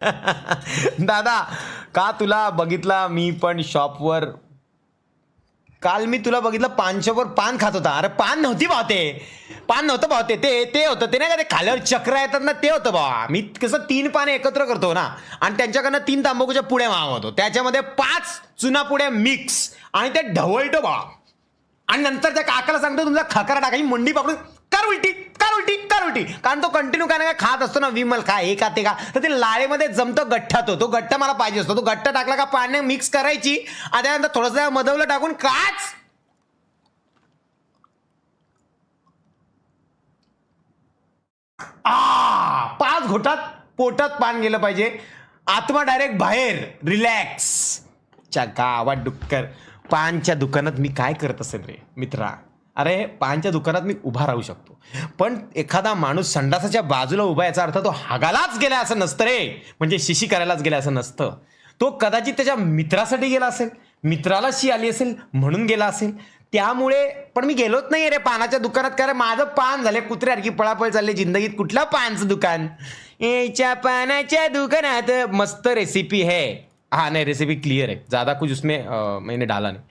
दादा, का तुला बघितला मी पण शॉपवर काल मी तुला बघितलं पान शॉपवर पान खात होता. अरे पान नव्हती भावते, पान नव्हतं भावते, ते होतं ते नाही का ते खाल्यावर चक्र येतात ना, ते होतं भावा. मी कसं 3 पाने एकत्र करतो ना आणि त्यांच्याकडनं 3 तांबाखूच्या पुड्या मागवतो, त्याच्यामध्ये 5 चुना पुड्या मिक्स आणि ते ढवळतो भावा. आणि नंतर त्या काकाला सांगतो तुमचा खकरा टाकायची मंडी पकडून कर उलटी कर उलटी कर उलटी, कारण तो कंटिन्यू काय ना काय खात असतो ना, विमल खा हे का ते का, तर ते लाळेमध्ये जमतो गठ्ठा, तो गठ्ठा मला पाहिजे असतो. तो गठ्ठा टाकला का पाण्यात मिक्स करायची आणि त्यानंतर थोडंसं मधवलं टाकून काच आ 5 घोटात पोटात पान गेलं पाहिजे, आत्मा डायरेक्ट बाहेर रिलॅक्स. च्या गावात डुक्कर. पानच्या दुकानात मी काय करत असेल रे मित्रा? अरे पानच्या दुकानात मी उभा राहू शकतो, पण एखादा माणूस संडासाच्या बाजूला उभा याचा अर्थ तो हागालाच गेला असं नसतं रे, म्हणजे शिशी करायलाच गेला असं नसतं. तो कदाचित त्याच्या मित्रासाठी गेला असेल, मित्राला शी आली असेल म्हणून गेला असेल. त्यामुळे पण मी गेलोच नाही रे पानाच्या दुकानात, कारण माझं पान झाले कुत्र्यासारखी पळापळ चालली जिंदगीत. कुठलं पानचं दुकान? याच्या पानाच्या दुकानात मस्त रेसिपी है. हाँ नहीं, रेसिपी क्लियर है, ज्यादा कुछ उसमें मैंने डाला नहीं.